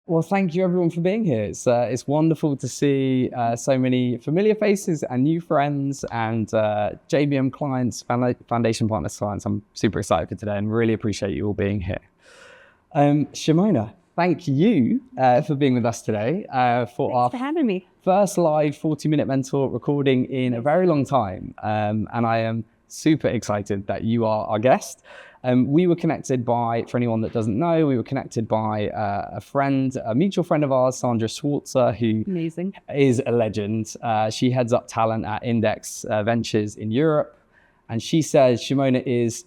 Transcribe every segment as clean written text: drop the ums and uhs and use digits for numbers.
Well, thank you everyone for being here. It's wonderful to see so many familiar faces and new friends and JBM clients, Foundation Partners clients. I'm super excited for today and really appreciate you all being here. Shimona, thank you for being with us today Thanks for having me. First live 40-minute mentor recording in a very long time. And I am super excited that you are our guest. We were connected by, for anyone that doesn't know, we were connected by a mutual friend of ours, Sandra Schwartzer, who Amazing. is a legend. She heads up talent at Index Ventures in Europe. And she says Shimona is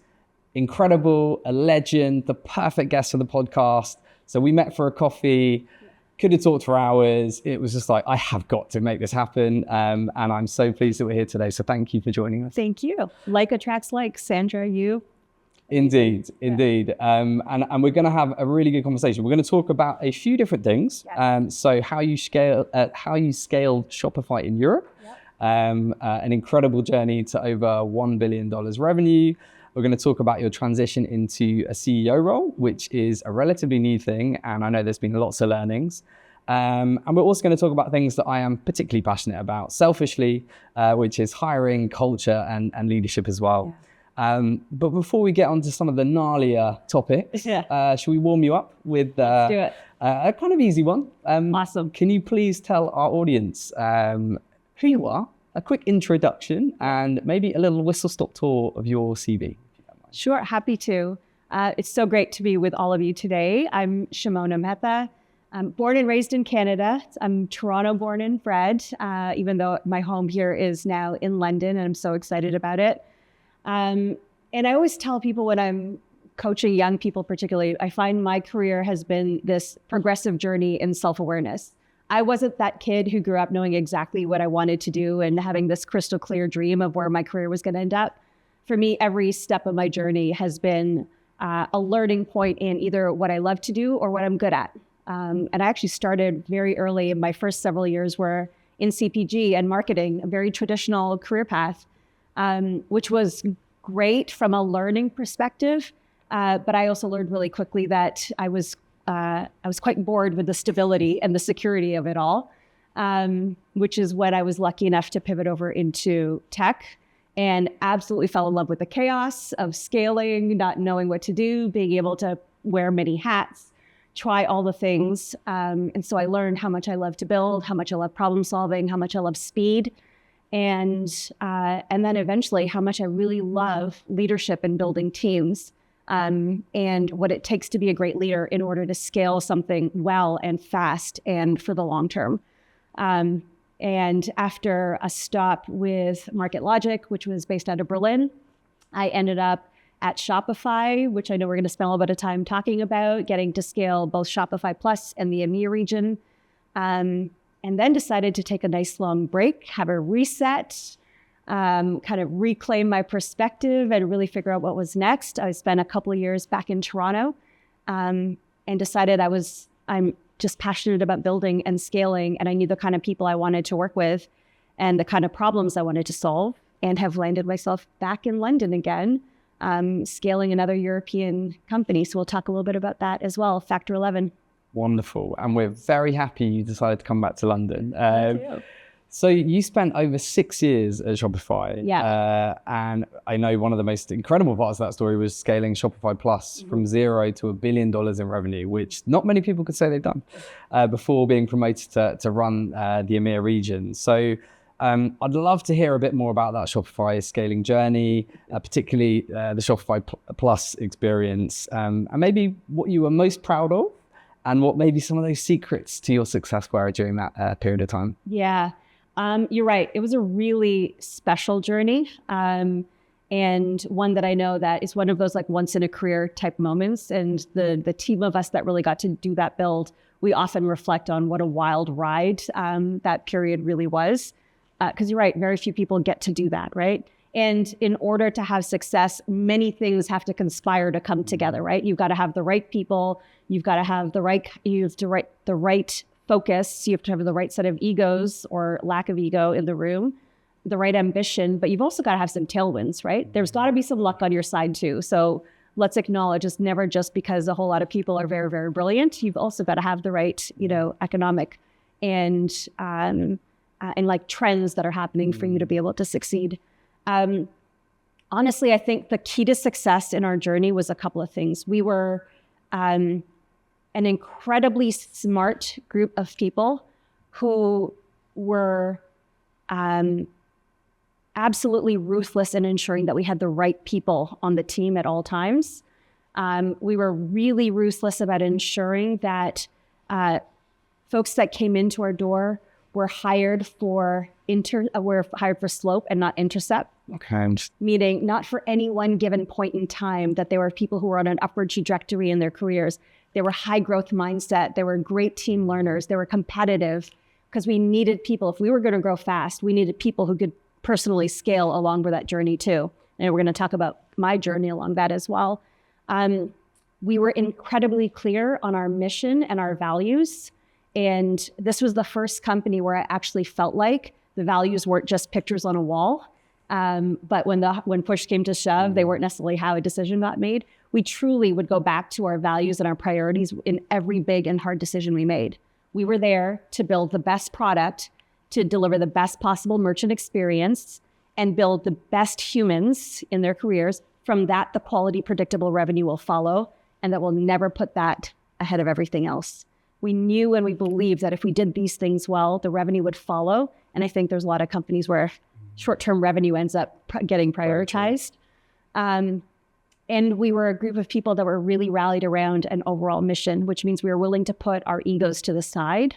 incredible, a legend, the perfect guest for the podcast. So we met for a coffee, could have talked for hours. It was just like, I have got to make this happen. And I'm so pleased that we're here today. So thank you for joining us. Thank you. Like attracts like, Sandra, you. Indeed. And we're going to have a really good conversation. We're going to talk about a few different things. Yes. So how you scaled Shopify in Europe, an incredible journey to over $1 billion revenue. We're going to talk about your transition into a CEO role, which is a relatively new thing. And I know there's been lots of learnings. And we're also going to talk about things that I am particularly passionate about, selfishly, which is hiring, culture, and leadership as well. Yeah. But before we get on to some of the gnarlier topics, should we warm you up with Let's do it. A kind of easy one? Awesome. Can you please tell our audience who you are, a quick introduction, and maybe a little whistle-stop tour of your CV? Sure, happy to. It's so great to be with all of you today. I'm Shimona Mehta. I'm born and raised in Canada. I'm Toronto born and bred, even though my home here is now in London, and I'm so excited about it. And I always tell people when I'm coaching young people particularly, I find my career has been this progressive journey in self-awareness. I wasn't that kid who grew up knowing exactly what I wanted to do and having this crystal clear dream of where my career was going to end up. For me, every step of my journey has been a learning point in either what I love to do or what I'm good at. And I actually started very early in my first several years were in CPG and marketing, a very traditional career path. Which was great from a learning perspective, but I also learned really quickly that I was quite bored with the stability and the security of it all, which is when I was lucky enough to pivot over into tech and absolutely fell in love with the chaos of scaling, not knowing what to do, being able to wear many hats, try all the things. And so I learned how much I love to build, how much I love problem solving, how much I love speed. And then eventually how much I really love leadership and building teams and what it takes to be a great leader in order to scale something well and fast and for the long term. And after a stop with Market Logic, which was based out of Berlin, I ended up at Shopify, which I know we're going to spend a little bit of time talking about, getting to scale both Shopify Plus and the EMEA region. And then decided to take a nice long break, have a reset, kind of reclaim my perspective and really figure out what was next. I spent a couple of years back in Toronto and decided I'm just passionate about building and scaling, and I knew the kind of people I wanted to work with and the kind of problems I wanted to solve, and have landed myself back in London again, scaling another European company. So we'll talk a little bit about that as well, Factor 11. Wonderful. And we're very happy you decided to come back to London. Me too. So you spent over 6 years at Shopify. Yeah. And I know one of the most incredible parts of that story was scaling Shopify Plus from $0 to $1 billion in revenue, which not many people could say they've done before being promoted to run the EMEA region. So I'd love to hear a bit more about that Shopify scaling journey, particularly the Shopify Plus experience, and maybe what you were most proud of and what maybe some of those secrets to your success were during that period of time. Yeah, you're right. It was a really special journey, and one that I know that is one of those like once in a career type moments. And the team of us that really got to do that build, we often reflect on what a wild ride that period really was. Because you're right, very few people get to do that, right? And in order to have success, many things have to conspire to come together, right? You've got to have the right people. You've got to have the right focus. You have to have the right set of egos or lack of ego in the room, the right ambition, but you've also got to have some tailwinds, right? There's got to be some luck on your side too. So let's acknowledge it's never just because a whole lot of people are very, very brilliant. You've also got to have the right, economic and like trends that are happening for you to be able to succeed. Honestly, I think the key to success in our journey was a couple of things. We were an incredibly smart group of people who were absolutely ruthless in ensuring that we had the right people on the team at all times. We were really ruthless about ensuring that folks that came into our door were hired for slope and not intercept. Okay. Meaning not for any one given point in time, that they were people who were on an upward trajectory in their careers. They were high growth mindset. They were great team learners. They were competitive, because we needed people. If we were going to grow fast, we needed people who could personally scale along with that journey too. And we're going to talk about my journey along that as well. We were incredibly clear on our mission and our values. And this was the first company where I actually felt like the values weren't just pictures on a wall. But when push came to shove, they weren't necessarily how a decision got made. We truly would go back to our values and our priorities in every big and hard decision we made. We were there to build the best product, to deliver the best possible merchant experience, and build the best humans in their careers. From that, the quality, predictable revenue will follow, and that we'll never put that ahead of everything else. We knew and we believed that if we did these things well, the revenue would follow. And I think there's a lot of companies where short-term revenue ends up getting prioritized. And we were a group of people that were really rallied around an overall mission, which means we were willing to put our egos to the side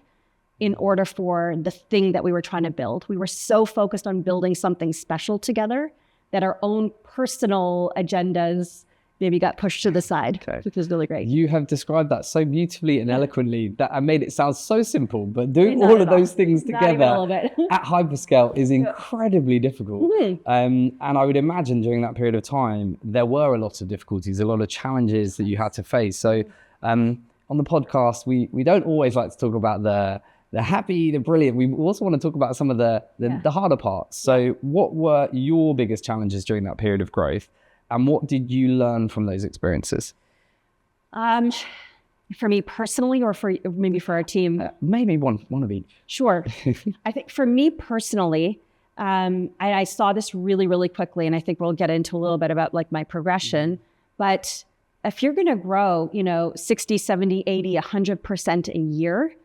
in order for the thing that we were trying to build. We were so focused on building something special together that our own personal agendas maybe got pushed to the side, which was really great. You have described that so beautifully and eloquently that I made it sound so simple, but doing all of those things together at hyperscale is incredibly difficult. And I would imagine during that period of time, there were a lot of difficulties, a lot of challenges that you had to face. So on the podcast, we don't always like to talk about the happy, the brilliant. We also want to talk about some of the harder parts. So what were your biggest challenges during that period of growth? And what did you learn from those experiences? For me personally, or maybe for our team? Maybe one of each. Sure. I think for me personally, I saw this really, really quickly, and I think we'll get into a little bit about like my progression. But if you're going to grow, 60, 70, 80, 100% a year,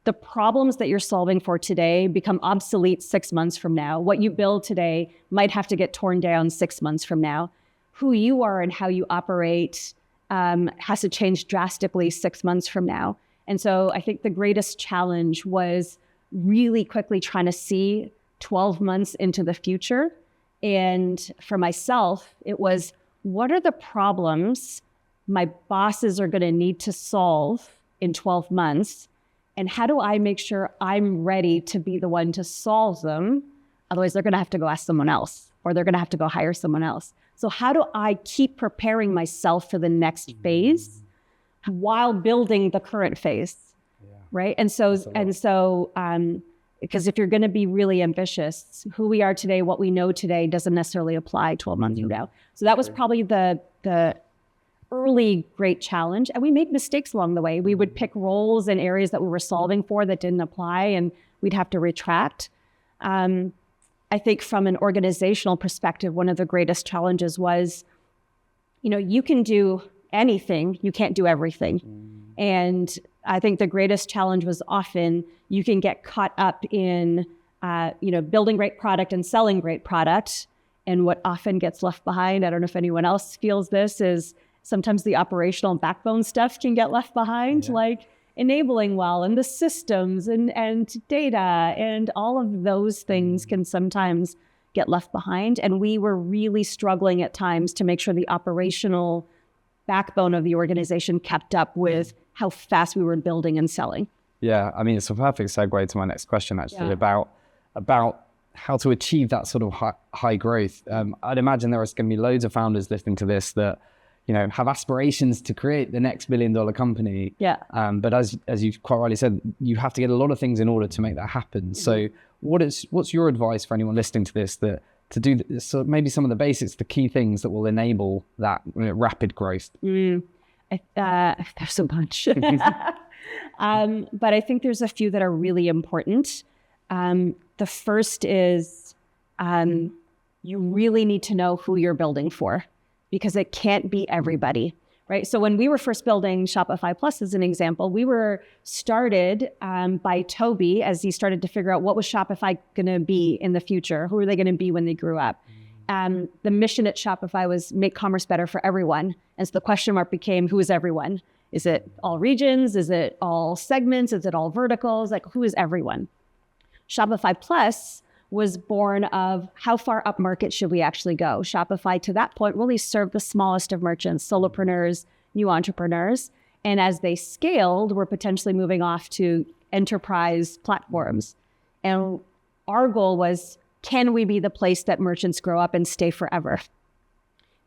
the problems that you're solving for today become obsolete 6 months from now. What you build today might have to get torn down 6 months from now. Who you are and how you operate has to change drastically 6 months from now. And so I think the greatest challenge was really quickly trying to see 12 months into the future. And for myself, it was, what are the problems my bosses are going to need to solve in 12 months? And how do I make sure I'm ready to be the one to solve them? Otherwise, they're going to have to go ask someone else, or they're going to have to go hire someone else. So how do I keep preparing myself for the next phase while building the current phase, right? And so, because if you're going to be really ambitious, who we are today, what we know today doesn't necessarily apply 12 months from now. So that was probably the early great challenge. And we made mistakes along the way. We would pick roles and areas that we were solving for that didn't apply, and we'd have to retract. I think from an organizational perspective, one of the greatest challenges was, you can do anything, you can't do everything. And I think the greatest challenge was often you can get caught up in, building great product and selling great product. And what often gets left behind, I don't know if anyone else feels this, is sometimes the operational backbone stuff can get left behind, like enabling well, and the systems and data and all of those things can sometimes get left behind. And we were really struggling at times to make sure the operational backbone of the organization kept up with how fast we were building and selling. Yeah, I mean, it's a perfect segue to my next question, actually, about how to achieve that sort of high growth. I'd imagine there are going to be loads of founders listening to this that have aspirations to create the next $1 billion company. But as you've quite rightly said, you have to get a lot of things in order to make that happen. So what's your advice for anyone listening to this that to do so maybe some of the basics, the key things that will enable that rapid growth? There's a bunch. But I think there's a few that are really important. The first is you really need to know who you're building for, because it can't be everybody, right? So when we were first building Shopify Plus, as an example, we were started by Toby as he started to figure out what was Shopify going to be in the future. Who are they going to be when they grew up? The mission at Shopify was make commerce better for everyone. And so the question mark became, who is everyone? Is it all regions? Is it all segments? Is it all verticals? Like, who is everyone? Shopify Plus was born of how far up market should we actually go? Shopify, to that point, really served the smallest of merchants, solopreneurs, new entrepreneurs. And as they scaled, we're potentially moving off to enterprise platforms. And our goal was, can we be the place that merchants grow up and stay forever?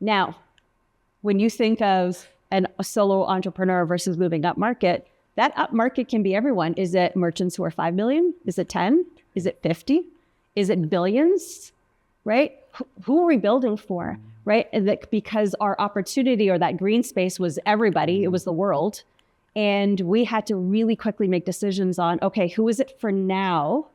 Now, when you think of a solo entrepreneur versus moving up market, that up market can be everyone. Is it merchants who are 5 million? Is it 10? Is it 50? Is it billions? Right? Who are we building for? Right? And that because our opportunity or that green space was everybody, it was the world. And we had to really quickly make decisions on, okay, who is it for now?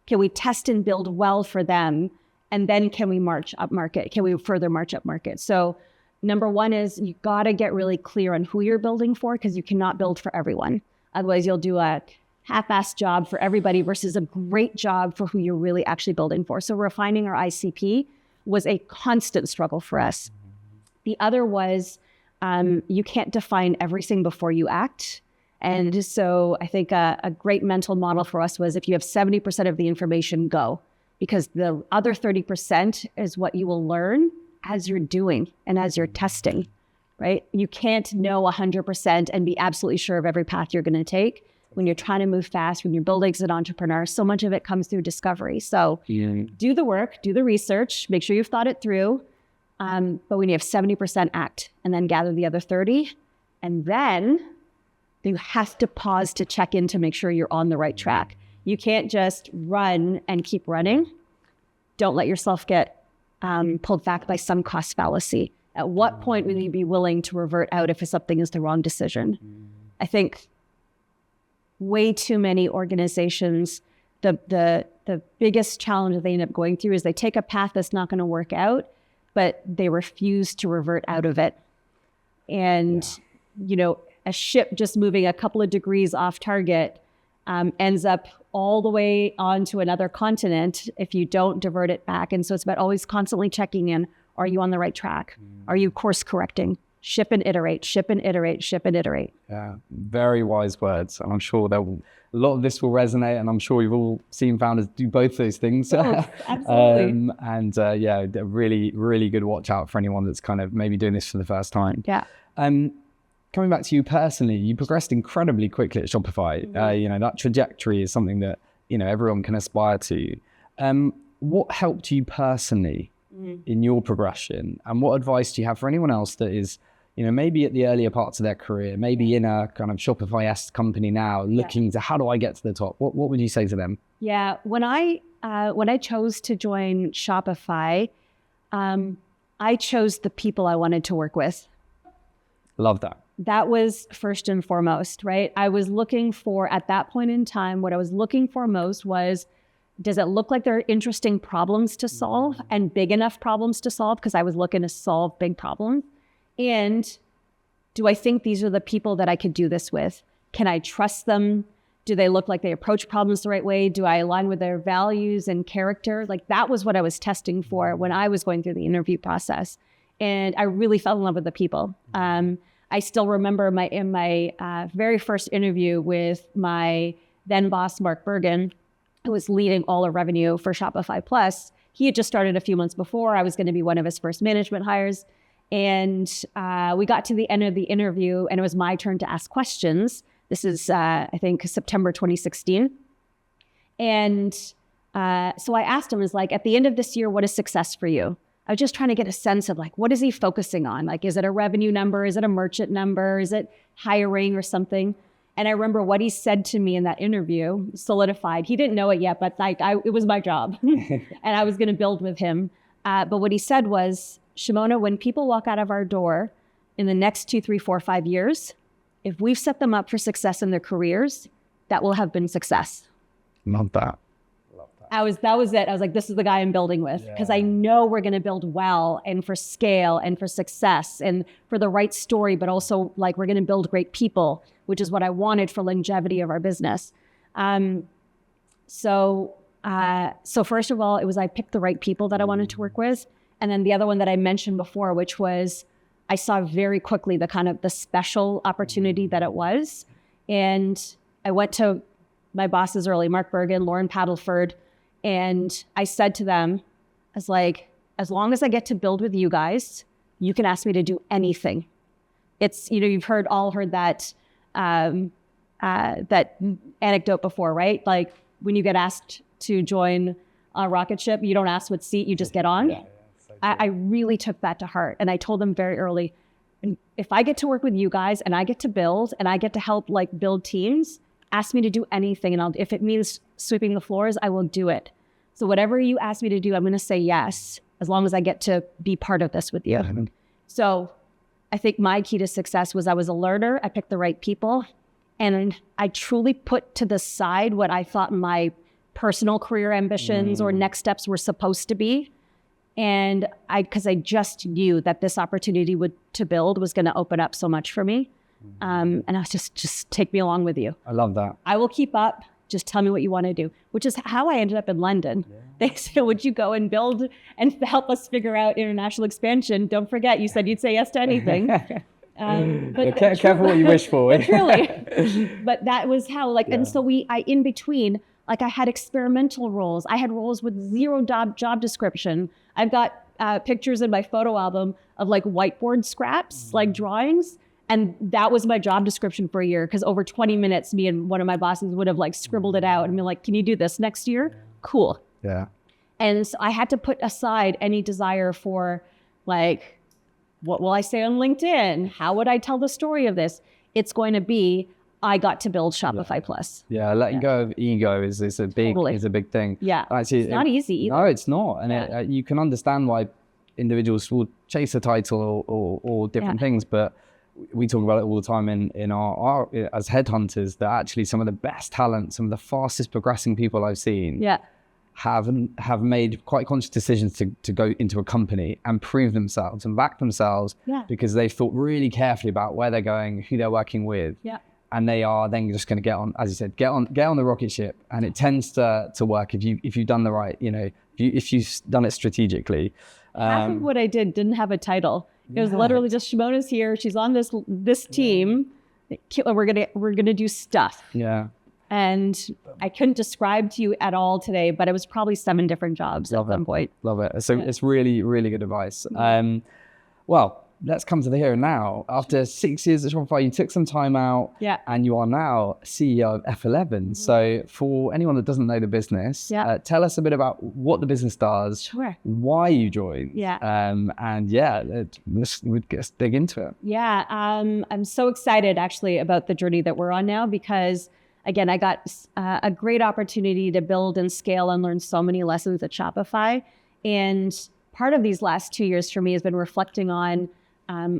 Can we test and build well for them? And then can we march up market? Can we further march up market? So number one is you got to get really clear on who you're building for, because you cannot build for everyone. Otherwise, you'll do a half-assed job for everybody versus a great job for who you're really actually building for. So refining our ICP was a constant struggle for us. The other was you can't define everything before you act. And so I think a great mental model for us was, if you have 70% of the information, go. Because the other 30% is what you will learn as you're doing and as you're testing, right? You can't know 100% and be absolutely sure of every path you're going to take. When you're trying to move fast, when you're building as an entrepreneur, so much of it comes through discovery. So do the work, do the research, make sure you've thought it through. But when you have 70%, act, and then gather the other 30. And then you have to pause to check in to make sure you're on the right track. You can't just run and keep running. Don't let yourself get pulled back by some cost fallacy. At what point will you be willing to revert out if something is the wrong decision? I think way too many organizations, the biggest challenge that they end up going through is they take a path that's not going to work out, but they refuse to revert out of it. And, a ship just moving a couple of degrees off target ends up all the way onto another continent if you don't divert it back. And so it's about always constantly checking in. Are you on the right track? Are you course correcting? Ship and iterate, ship and iterate, ship and iterate. Yeah, very wise words. And I'm sure a lot of this will resonate. And I'm sure you've all seen founders do both those things. Oh, absolutely. A really, really good watch out for anyone that's kind of maybe doing this for the first time. Yeah. Coming back to you personally, you progressed incredibly quickly at Shopify. That trajectory is something that, everyone can aspire to. What helped you personally in your progression? And what advice do you have for anyone else that is, maybe at the earlier parts of their career, maybe in a kind of Shopify-esque company now, looking to how do I get to the top? What would you say to them? Yeah, when I chose to join Shopify, I chose the people I wanted to work with. Love that. That was first and foremost, right? I was looking for, at that point in time, what I was looking for most was, does it look like there are interesting problems to solve and big enough problems to solve? Because I was looking to solve big problems. And do I think these are the people that I could do this with? Can I trust them? Do they look like they approach problems the right way? Do I align with their values and character? Like, that was what I was testing for when I was going through the interview process. And I really fell in love with the people. I still remember in my very first interview with my then boss, Mark Bergen, who was leading all the revenue for Shopify Plus. He had just started a few months before. I was going to be one of his first management hires. And we got to the end of the interview and it was my turn to ask questions. This is, I think, September 2016. And so I asked him, at the end of this year, what is success for you? I was just trying to get a sense of what is he focusing on? Is it a revenue number? Is it a merchant number? Is it hiring or something? And I remember what he said to me in that interview solidified. He didn't know it yet, but it was my job. And I was going to build with him. But what he said was, Shimona, when people walk out of our door in the next 2, 3, 4, 5 years, if we've set them up for success in their careers, that will have been success. Love that. That was it. I was like, this is the guy I'm building with, because I know we're going to build well and for scale and for success and for the right story, but also like we're going to build great people, which is what I wanted for longevity of our business. So first of all, it was I picked the right people that I wanted to work with. And then the other one that I mentioned before, which was I saw very quickly the kind of the special opportunity that it was. And I went to my bosses early, Mark Bergen, Lauren Paddleford, and I said to them, I was like, as long as I get to build with you guys, you can ask me to do anything. It's, you've all heard that that anecdote before, right? Like when you get asked to join a rocket ship, you don't ask what seat, you just get on. Yeah. I really took that to heart. And I told them very early, if I get to work with you guys and I get to build and I get to help like build teams, ask me to do anything. And if it means sweeping the floors, I will do it. So whatever you ask me to do, I'm going to say yes, as long as I get to be part of this with you. Mm-hmm. So I think my key to success was I was a learner. I picked the right people. And I truly put to the side what I thought my personal career ambitions or next steps were supposed to be. And because I just knew that this opportunity to build was going to open up so much for me. And I was just take me along with you. I love that. I will keep up. Just tell me what you want to do, which is how I ended up in London. Yeah. They said, would you go and build and help us figure out international expansion? Don't forget, you said you'd say yes to anything. But careful what you wish for. Truly. But that was how, and so in between, I had experimental roles. I had roles with zero job description. I've got pictures in my photo album of whiteboard scraps, drawings. And that was my job description for a year, because over 20 minutes, me and one of my bosses would have scribbled it out and been like, can you do this next year? Cool. Yeah. And so I had to put aside any desire for what will I say on LinkedIn? How would I tell the story of this? It's going to be, I got to build Shopify Plus. Yeah, letting go of ego is a big thing. Yeah, actually, it's not easy either. No, it's not. And you can understand why individuals will chase a title or different things, but we talk about it all the time in our as headhunters, that actually some of the best talent, some of the fastest progressing people I've seen have made quite conscious decisions to go into a company and prove themselves and back themselves because they've thought really carefully about where they're going, who they're working with. Yeah. And they are then just going to get on, as you said, get on the rocket ship. And it tends to work if you've done the right, if you've done it strategically. Half of what I didn't have a title. It was literally just Shimona's here. She's on this team. We're gonna do stuff. Yeah. And I couldn't describe to you at all today, but it was probably 7 different jobs at some point. Love it. So it's really, really good advice. Well, let's come to the here and now. After 6 years at Shopify, you took some time out, and you are now CEO of F11. Mm-hmm. So for anyone that doesn't know the business, tell us a bit about what the business does, why you joined, let's dig into it. Yeah, I'm so excited actually about the journey that we're on now, because again, I got a great opportunity to build and scale and learn so many lessons at Shopify. And part of these last 2 years for me has been reflecting on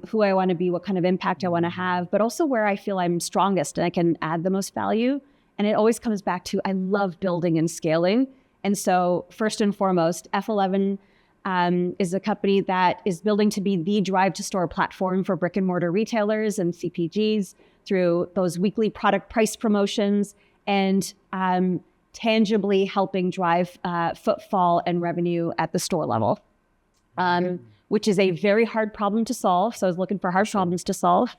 who I want to be, what kind of impact I want to have, but also where I feel I'm strongest and I can add the most value. And it always comes back to, I love building and scaling. And so first and foremost, F11 is a company that is building to be the drive to store platform for brick and mortar retailers and CPGs through those weekly product price promotions and tangibly helping drive footfall and revenue at the store level. Which is a very hard problem to solve. So I was looking for hard problems to solve.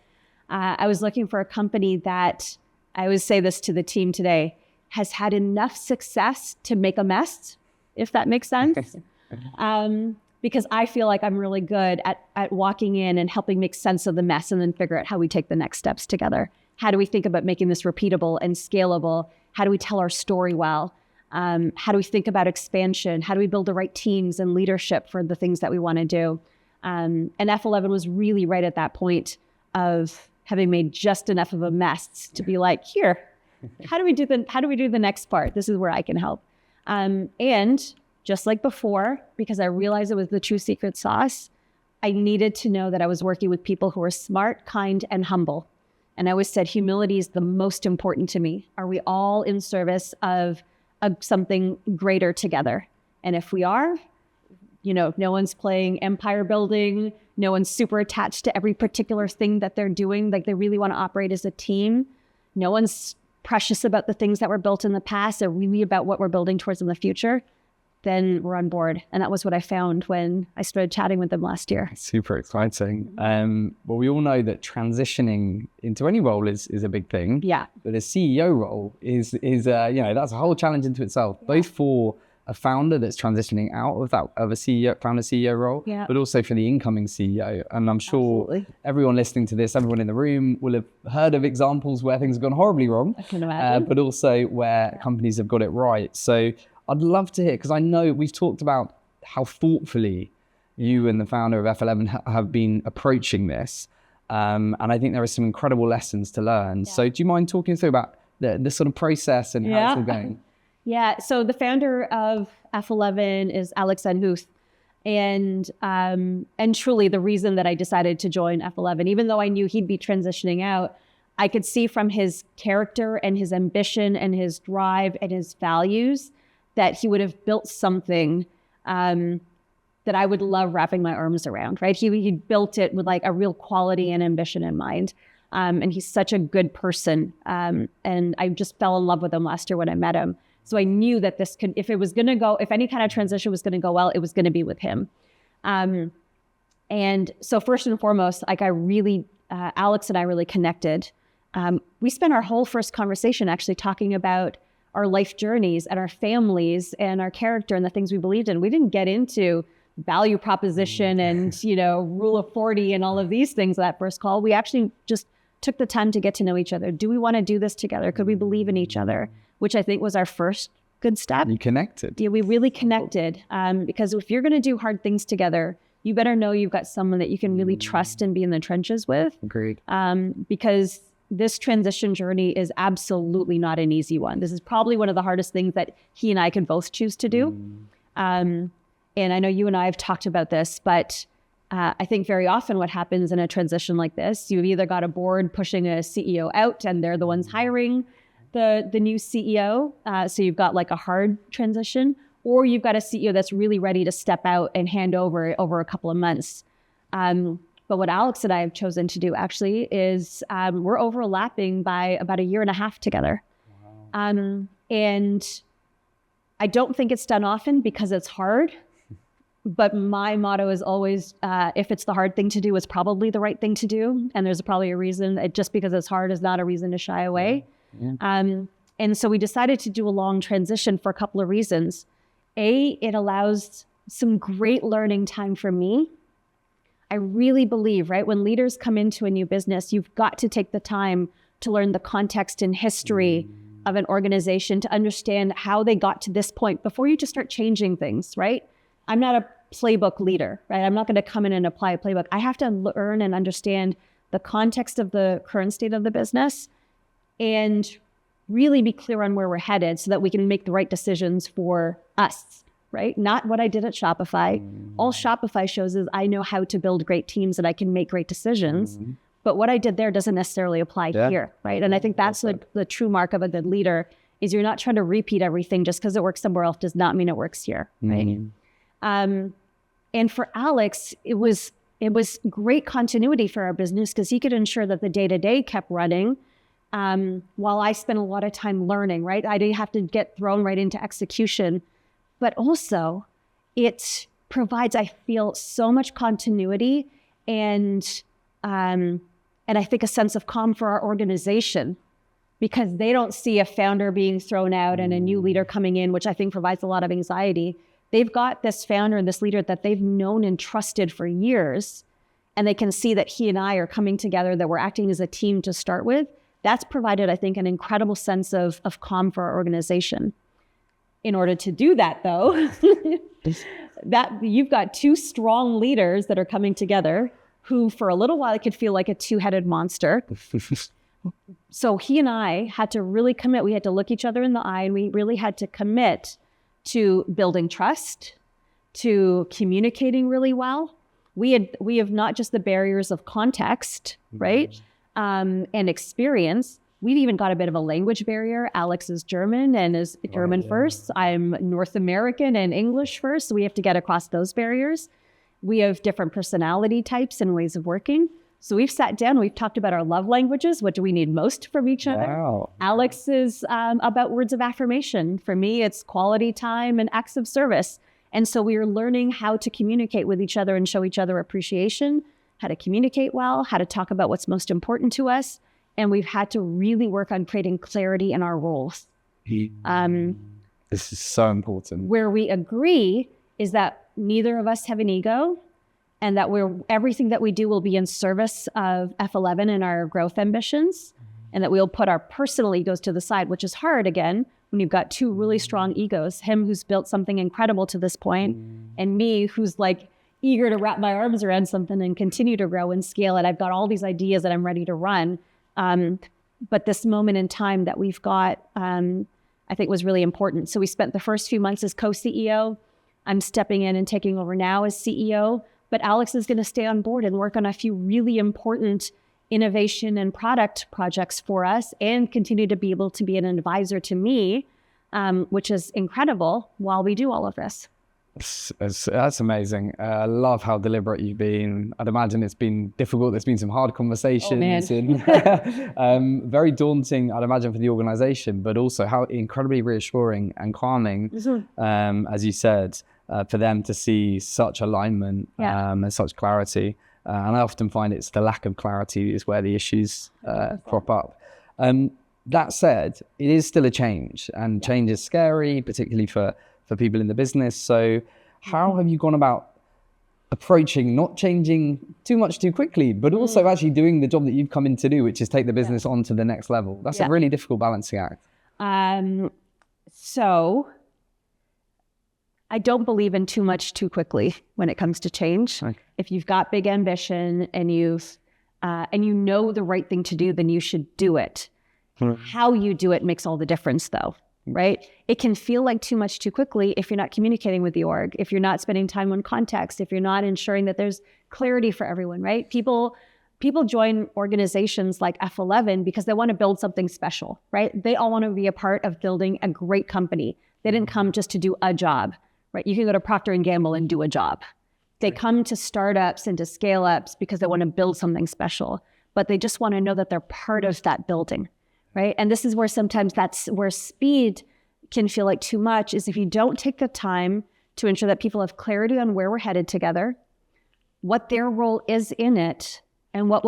I was looking for a company that, I always say this to the team today, has had enough success to make a mess, if that makes sense. Because I feel like I'm really good at walking in and helping make sense of the mess and then figure out how we take the next steps together. How do we think about making this repeatable and scalable? How do we tell our story well? How do we think about expansion? How do we build the right teams and leadership for the things that we want to do? And F11 was really right at that point of having made just enough of a mess to be like, here, how do we do the next part? This is where I can help. And just like before, because I realized it was the true secret sauce. I needed to know that I was working with people who were smart, kind, and humble. And I always said humility is the most important to me. Are we all in service of something greater together? And if we are, no one's playing empire building. No one's super attached to every particular thing that they're doing. Like, they really want to operate as a team. No one's precious about the things that were built in the past. They're really about what we're building towards in the future. Then we're on board. And that was what I found when I started chatting with them last year. Super exciting. Well, we all know that transitioning into any role is a big thing. Yeah. But a CEO role is that's a whole challenge into itself, both for a founder that's transitioning out of a founder CEO role, but also for the incoming CEO. And I'm sure everyone listening to this, everyone in the room will have heard of examples where things have gone horribly wrong. I can imagine. But also where companies have got it right. So I'd love to hear, because I know we've talked about how thoughtfully you and the founder of F11 have been approaching this. And I think there are some incredible lessons to learn. Yeah. So do you mind talking through about the sort of process and how it's all going? Yeah, so the founder of F11 is Alex Anhuth. And truly the reason that I decided to join F11, even though I knew he'd be transitioning out, I could see from his character and his ambition and his drive and his values that he would have built something that I would love wrapping my arms around, right? He built it with like a real quality and ambition in mind. And he's such a good person. And I just fell in love with him last year when I met him. So I knew that this could, if any kind of transition was going to go well, it was going to be with him. And so first and foremost, like Alex and I really connected. We spent our whole first conversation actually talking about our life journeys and our families and our character and the things we believed in. We didn't get into value proposition and, rule of 40 and all of these things that first call. We actually just took the time to get to know each other. Do we want to do this together? Could we believe in each other? Which I think was our first good step. You connected. Yeah, we really connected. Because if you're going to do hard things together, you better know you've got someone that you can really trust and be in the trenches with. Agreed. Because this transition journey is absolutely not an easy one. This is probably one of the hardest things that he and I can both choose to do. And I know you and I have talked about this, but I think very often what happens in a transition like this, you've either got a board pushing a CEO out and they're the ones hiring the new CEO. So you've got like a hard transition, or you've got a CEO that's really ready to step out and hand over a couple of months. But what Alex and I have chosen to do actually is we're overlapping by about 1.5 years together. Wow. And I don't think it's done often because it's hard. But my motto is always, if it's the hard thing to do, it's probably the right thing to do. And there's probably a reason. Just because it's hard is not a reason to shy away. Yeah. And so we decided to do a long transition for a couple of reasons. It allows some great learning time for me. I really believe, right, when leaders come into a new business, you've got to take the time to learn the context and history of an organization, to understand how they got to this point before you just start changing things, right? I'm not a playbook leader, right? I'm not going to come in and apply a playbook. I have to learn and understand the context of the current state of the business and really be clear on where we're headed so that we can make the right decisions for us, right? Not what I did at Shopify. All Shopify shows is I know how to build great teams and I can make great decisions. But what I did there doesn't necessarily apply here, right? And I think that's the true mark of a good leader is you're not trying to repeat everything just because it works somewhere else does not mean it works here, right? And for Alex, it was great continuity for our business because he could ensure that the day-to-day kept running while I spent a lot of time learning, right? I didn't have to get thrown right into execution. But also, it provides, I feel, so much continuity and I think a sense of calm for our organization because they don't see a founder being thrown out and a new leader coming in, which I think provides a lot of anxiety. They've got this founder and this leader that they've known and trusted for years, and they can see that he and I are coming together, that we're acting as a team to start with. That's provided, I think, an incredible sense of calm for our organization. In order to do that, though, that you've got two strong leaders that are coming together who, for a little while, could feel like a two-headed monster. So he and I had to really commit. We had to look each other in the eye, and we really had to commit to building trust, to communicating really well. We have not just the barriers of context, right? And experience. We've even got a bit of a language barrier. Alex is German and is German first. I'm North American and English first. So we have to get across those barriers. We have different personality types and ways of working. So we've sat down, we've talked about our love languages. What do we need most from each other? Wow. Alex is about words of affirmation. For me, it's quality time and acts of service. And so we are learning how to communicate with each other and show each other appreciation, how to communicate well, how to talk about what's most important to us. And we've had to really work on creating clarity in our roles. This is so important. Where we agree is that neither of us have an ego, and that everything that we do will be in service of F11 and our growth ambitions, and that we'll put our personal egos to the side, which is hard, again, when you've got two really strong egos, him who's built something incredible to this point, and me who's like eager to wrap my arms around something and continue to grow and scale it. I've got all these ideas that I'm ready to run. But this moment in time that we've got, I think was really important. So we spent the first few months as co-CEO. I'm stepping in and taking over now as CEO, but Alex is going to stay on board and work on a few really important innovation and product projects for us and continue to be able to be an advisor to me, which is incredible while we do all of this. That's amazing. I love how deliberate you've been. I'd imagine it's been difficult. There's been some hard conversations. And very daunting, I'd imagine, for the organization, but also how incredibly reassuring and calming, as you said, for them to see such alignment and such clarity. And I often find it's the lack of clarity is where the issues crop up. That said, it is still a change, and change is scary, particularly for people in the business. So how have you gone about approaching not changing too much too quickly, but also actually doing the job that you've come in to do, which is take the business on to the next level? That's a really difficult balancing act. So I don't believe in too much too quickly when it comes to change. Okay. If you've got big ambition and you know the right thing to do, then you should do it. How you do it makes all the difference, though. Right? It can feel like too much too quickly if you're not communicating with the org, if you're not spending time on context, if you're not ensuring that there's clarity for everyone, right? People join organizations like F11 because they want to build something special, right? They all want to be a part of building a great company. They didn't come just to do a job, right? You can go to Procter & Gamble and do a job. They come to startups and to scale-ups because they want to build something special, but they just want to know that they're part of that building. Right? And this is where sometimes that's where speed can feel like too much, is if you don't take the time to ensure that people have clarity on where we're headed together, what their role is in it, and what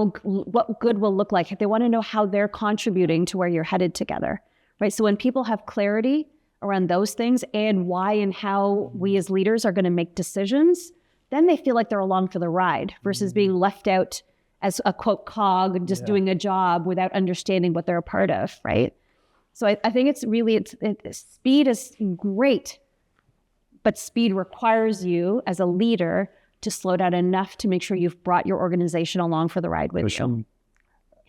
good will look like. If they want to know how they're contributing to where you're headed together, right? So when people have clarity around those things and why and how we as leaders are going to make decisions, then they feel like they're along for the ride versus being left out as a quote cog, just doing a job without understanding what they're a part of, right? So I think it's really, speed is great, but speed requires you as a leader to slow down enough to make sure you've brought your organization along for the ride with you.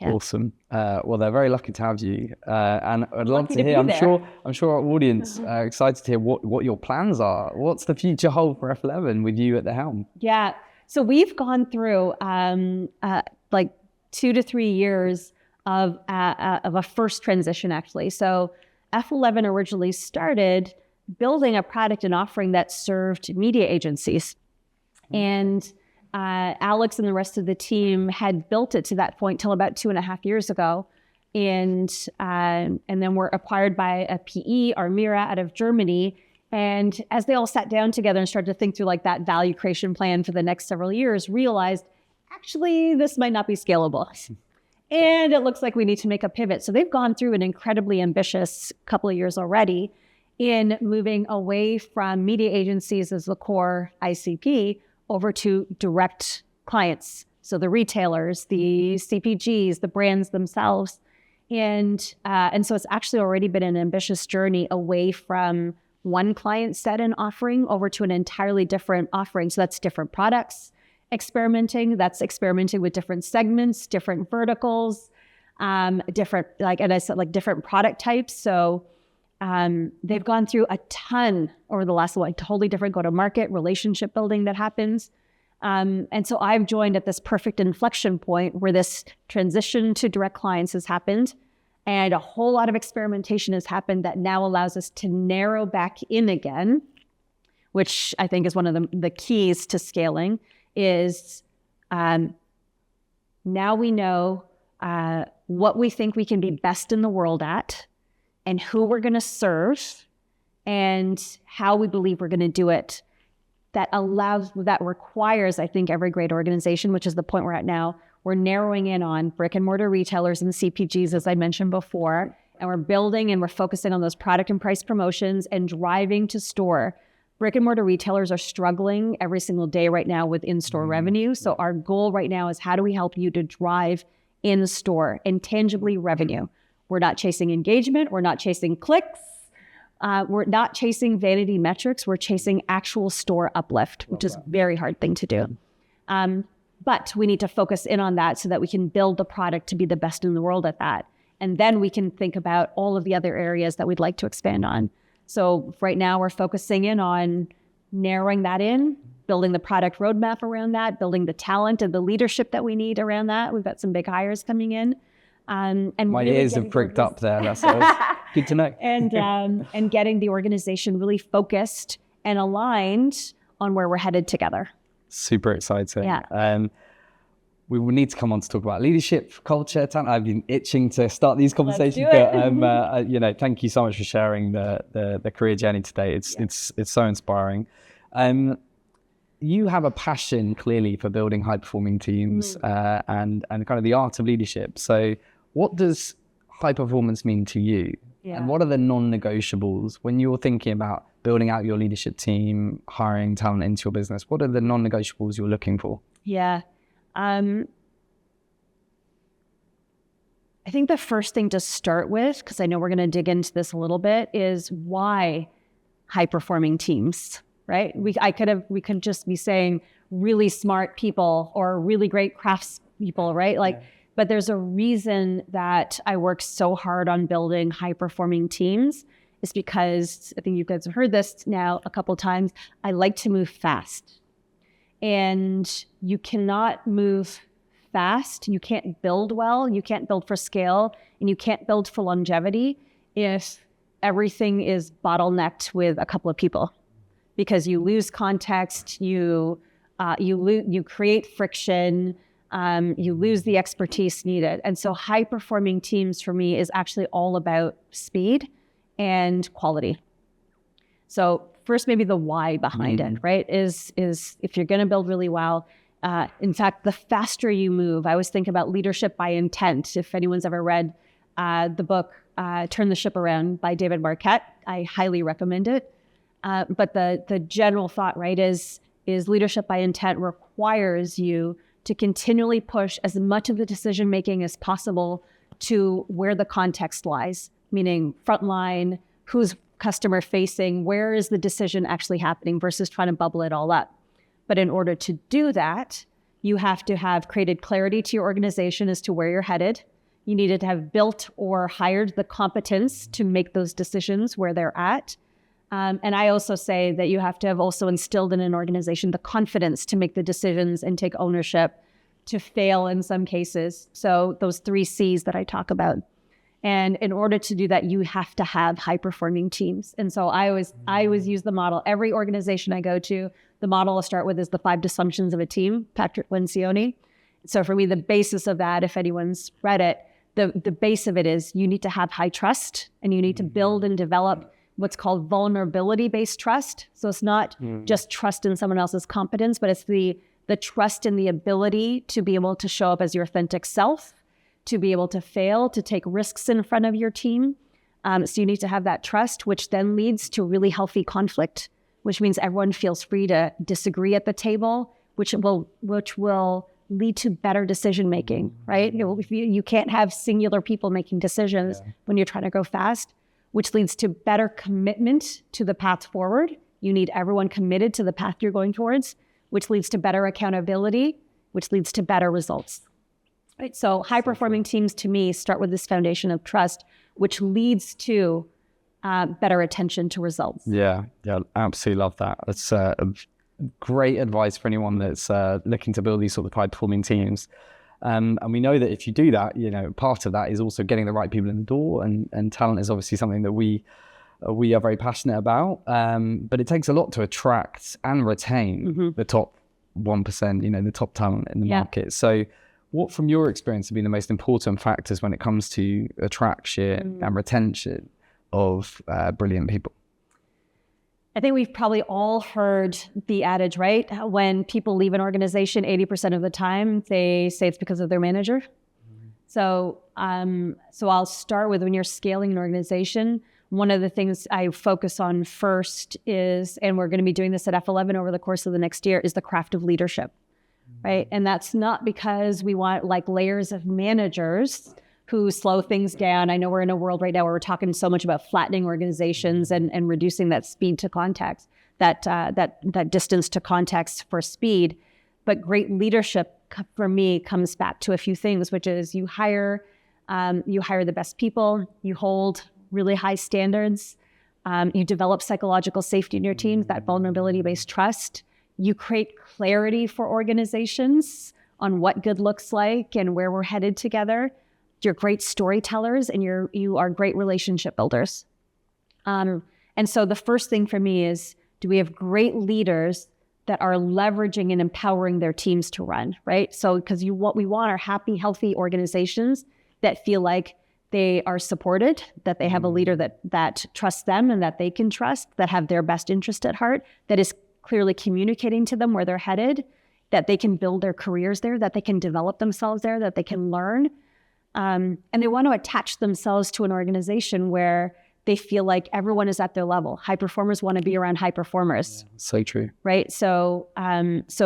Yeah. Awesome. Well, they're very lucky to have you, and I'd love to hear. I'm sure our audience are excited to hear what your plans are. What's the future hold for F11 with you at the helm? Yeah. So we've gone through like 2 to 3 years of a first transition, actually. So F11 originally started building a product and offering that served media agencies. And Alex and the rest of the team had built it to that point till about 2.5 years ago. And then were acquired by a PE, Armira, out of Germany. And as they all sat down together and started to think through like that value creation plan for the next several years, realized, actually, this might not be scalable. And it looks like we need to make a pivot. So they've gone through an incredibly ambitious couple of years already in moving away from media agencies as the core ICP over to direct clients. So the retailers, the CPGs, the brands themselves. And so it's actually already been an ambitious journey away from one client set and offering over to an entirely different offering. So that's different products experimenting. That's experimenting with different segments, different verticals, different, like, and I said, like different product types. So They've gone through a ton over the last, totally different go-to-market relationship building that happens. And so I've joined at this perfect inflection point where this transition to direct clients has happened, and a whole lot of experimentation has happened that now allows us to narrow back in again, which I think is one of the keys to scaling, is now we know what we think we can be best in the world at, and who we're going to serve, and how we believe we're going to do it. That requires, I think, every great organization, which is the point we're at now. We're narrowing in on brick and mortar retailers and CPGs, as I mentioned before, and we're building and we're focusing on those product and price promotions and driving to store. Brick and mortar retailers are struggling every single day right now with in-store revenue. So our goal right now is, how do we help you to drive in-store and tangibly revenue? We're not chasing engagement. We're not chasing clicks. We're not chasing vanity metrics. We're chasing actual store uplift, which is a very hard thing to do. But we need to focus in on that so that we can build the product to be the best in the world at that. And then we can think about all of the other areas that we'd like to expand on. So right now we're focusing in on narrowing that in, building the product roadmap around that, building the talent and the leadership that we need around that. We've got some big hires coming in. And my really ears have pricked up there. That's good to know. And getting the organization really focused and aligned on where we're headed together. Super exciting. Yeah. We will need to come on to talk about leadership, culture, talent. I've been itching to start these conversations, but thank you so much for sharing the career journey today. It's so inspiring. You have a passion clearly for building high performing teams and kind of the art of leadership. So what does high performance mean to you? Yeah. And what are the non-negotiables when you're thinking about building out your leadership team, hiring talent into your business? What are the non-negotiables you're looking for? Yeah. I think the first thing to start with, because I know we're going to dig into this a little bit, is why high performing teams, right? We could just be saying really smart people or really great crafts people, right? But there's a reason that I work so hard on building high performing teams. Is because, I think you guys have heard this now a couple of times, I like to move fast. And you cannot move fast. You can't build well. You can't build for scale. And you can't build for longevity if everything is bottlenecked with a couple of people. Because you lose context, you create friction, you lose the expertise needed. And so high performing teams for me is actually all about speed and quality. So first, maybe the why behind it, right? Is if you're going to build really well, in fact, the faster you move, I always think about leadership by intent. If anyone's ever read the book, Turn the Ship Around by David Marquette, I highly recommend it. But the general thought, right, is leadership by intent requires you to continually push as much of the decision-making as possible to where the context lies, meaning frontline, who's customer facing, where is the decision actually happening versus trying to bubble it all up. But in order to do that, you have to have created clarity to your organization as to where you're headed. You needed to have built or hired the competence to make those decisions where they're at. And I also say that you have to have also instilled in an organization the confidence to make the decisions and take ownership, to fail in some cases. So those 3 C's that I talk about. And in order to do that, you have to have high-performing teams. And so I always use the model. Every organization I go to, the model I'll start with is the 5 assumptions of a team, Patrick Lencioni. So for me, the basis of that, if anyone's read it, the base of it is you need to have high trust, and you need to build and develop what's called vulnerability-based trust. So it's not just trust in someone else's competence, but it's the trust in the ability to be able to show up as your authentic self, to be able to fail, to take risks in front of your team. So you need to have that trust, which then leads to really healthy conflict, which means everyone feels free to disagree at the table, which will lead to better decision-making, right? You can't have singular people making decisions when you're trying to go fast, which leads to better commitment to the path forward. You need everyone committed to the path you're going towards, which leads to better accountability, which leads to better results. Right? So high-performing teams, to me, start with this foundation of trust, which leads to better attention to results. Yeah, absolutely love that. That's great advice for anyone that's looking to build these sort of high-performing teams. And we know that if you do that, part of that is also getting the right people in the door, and talent is obviously something that we are very passionate about. But it takes a lot to attract and retain the top 1%, the top talent in the market. So what, from your experience, have been the most important factors when it comes to attraction and retention of brilliant people? I think we've probably all heard the adage, right? When people leave an organization, 80% of the time, they say it's because of their manager. So I'll start with, when you're scaling an organization, one of the things I focus on first is, and we're going to be doing this at F11 over the course of the next year, is the craft of leadership, right? And that's not because we want like layers of managers who slow things down. I know we're in a world right now where we're talking so much about flattening organizations and reducing that speed to context, that distance to context for speed. But great leadership for me comes back to a few things, which is you hire the best people, you hold really high standards, you develop psychological safety in your teams, that vulnerability-based trust. You create clarity for organizations on what good looks like and where we're headed together. You're great storytellers, and you are great relationship builders. And so the first thing for me is, do we have great leaders that are leveraging and empowering their teams to run, right? So because what we want are happy, healthy organizations that feel like they are supported, that they have a leader that trusts them and that they can trust, that have their best interest at heart, that is clearly communicating to them where they're headed, that they can build their careers there, that they can develop themselves there, that they can learn. And they want to attach themselves to an organization where they feel like everyone is at their level. High performers want to be around high performers. Yeah, so true. Right? So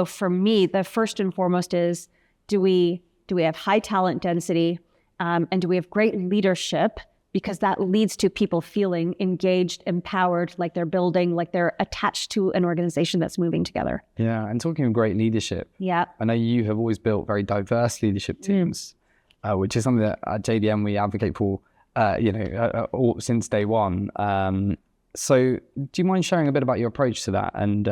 for me, the first and foremost is, do we have high talent density, and do we have great leadership? Because that leads to people feeling engaged, empowered, like they're building, like they're attached to an organization that's moving together. Yeah, and talking of great leadership, I know you have always built very diverse leadership teams. Which is something that at JDM we advocate for, since day one. So do you mind sharing a bit about your approach to that? And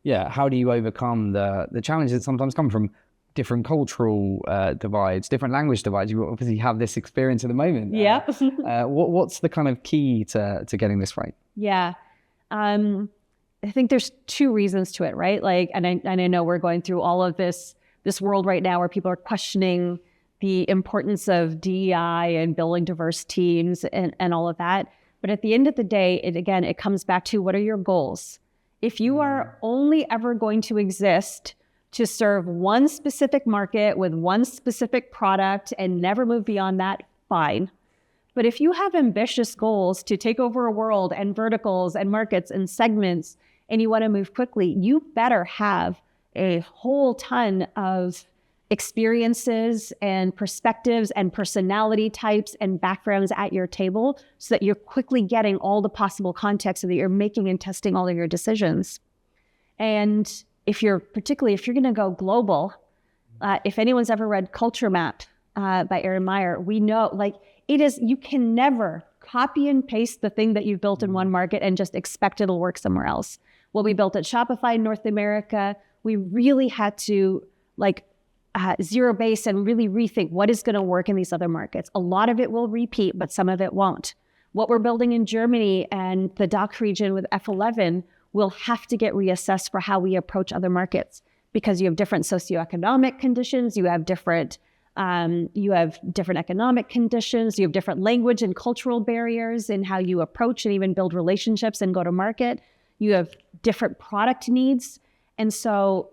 how do you overcome the challenges that sometimes come from different cultural divides, different language divides? You obviously have this experience at the moment. What's the kind of key to getting this right? Yeah. I think there's two reasons to it, right? Like, and I know we're going through all of this world right now where people are questioning the importance of DEI and building diverse teams and all of that. But at the end of the day, it comes back to, what are your goals? If you are only ever going to exist to serve one specific market with one specific product and never move beyond that, fine. But if you have ambitious goals to take over a world and verticals and markets and segments, and you want to move quickly, you better have a whole ton of experiences and perspectives and personality types and backgrounds at your table, so that you're quickly getting all the possible context, so that you're making and testing all of your decisions. And if you're going to go global, if anyone's ever read Culture Map by Erin Meyer, we know you can never copy and paste the thing that you've built in one market and just expect it'll work somewhere else. What we built at Shopify in North America, we really had to zero base and really rethink what is going to work in these other markets. A lot of it will repeat, but some of it won't. What we're building in Germany and the DACH region with F11 will have to get reassessed for how we approach other markets, because you have different socioeconomic conditions, you have different economic conditions, you have different language and cultural barriers in how you approach and even build relationships and go to market. You have different product needs. And so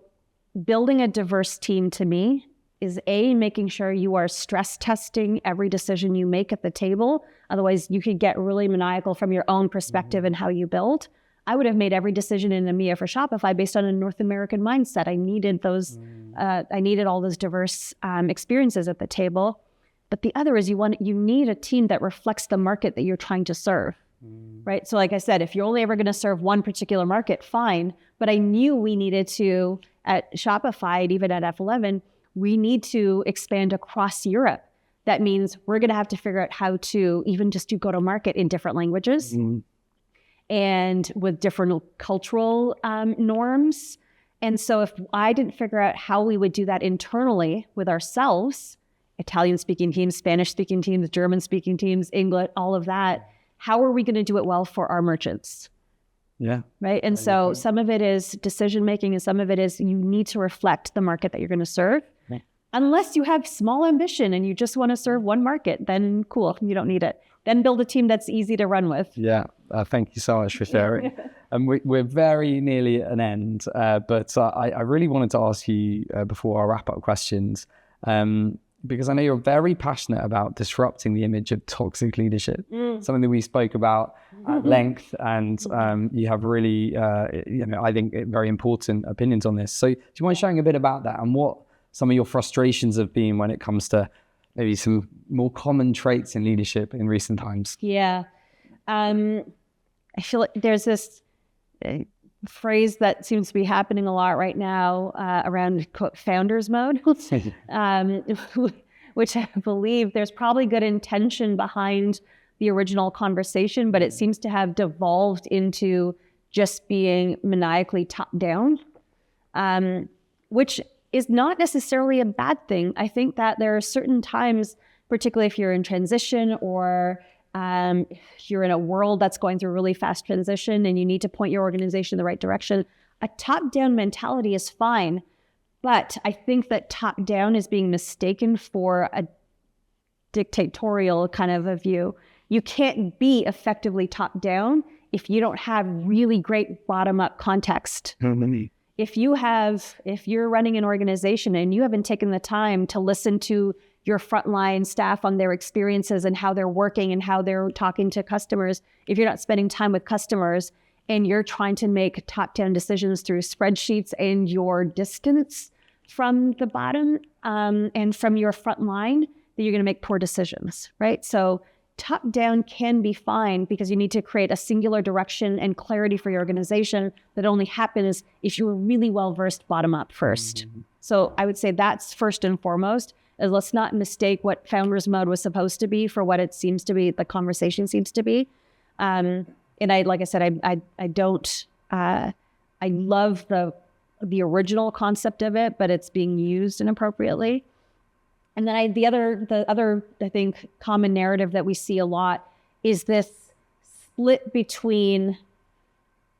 building a diverse team, to me, is making sure you are stress testing every decision you make at the table. Otherwise, you could get really maniacal from your own perspective and how you build. I would have made every decision in EMEA for Shopify based on a North American mindset. I needed all those diverse experiences at the table. But the other is you need a team that reflects the market that you're trying to serve. Right? So like I said, if you're only ever going to serve one particular market, fine. But I knew we needed to, at Shopify and even at F11, we need to expand across Europe. That means we're going to have to figure out how to even just do go-to-market in different languages and with different cultural norms. And so if I didn't figure out how we would do that internally with ourselves, Italian-speaking teams, Spanish-speaking teams, German-speaking teams, English, all of that, how are we going to do it well for our merchants? Yeah. Right. And so some of it is decision-making and some of it is you need to reflect the market that you're going to serve. Right. Unless you have small ambition and you just want to serve one market, then cool, you don't need it. Then build a team that's easy to run with. Yeah. Thank you so much for sharing. And we're very nearly at an end, but I really wanted to ask you before our wrap-up questions, because I know you're very passionate about disrupting the image of toxic leadership, something that we spoke about at length, and you have really, I think very important opinions on this. So do you mind sharing a bit about that and what some of your frustrations have been when it comes to maybe some more common traits in leadership in recent times? Yeah. I feel like there's this phrase that seems to be happening a lot right now around quote, founders mode, which I believe there's probably good intention behind the original conversation, but it seems to have devolved into just being maniacally top down, which is not necessarily a bad thing. I think that there are certain times, particularly if you're in transition or you're in a world that's going through a really fast transition and you need to point your organization in the right direction, a top-down mentality is fine. But I think that top-down is being mistaken for a dictatorial kind of a view. You can't be effectively top-down if you don't have really great bottom-up context. If you're running an organization and you haven't taken the time to listen to your frontline staff on their experiences and how they're working and how they're talking to customers, if you're not spending time with customers and you're trying to make top-down decisions through spreadsheets and your distance from the bottom and from your front line, then you're going to make poor decisions, right? So top-down can be fine because you need to create a singular direction and clarity for your organization that only happens if you're really well-versed bottom-up first. So I would say that's first and foremost. Let's not mistake what founders mode was supposed to be for what it seems to be, the conversation seems to be. And like I said, I love the original concept of it, but it's being used inappropriately. And then the other, I think, common narrative that we see a lot is this split between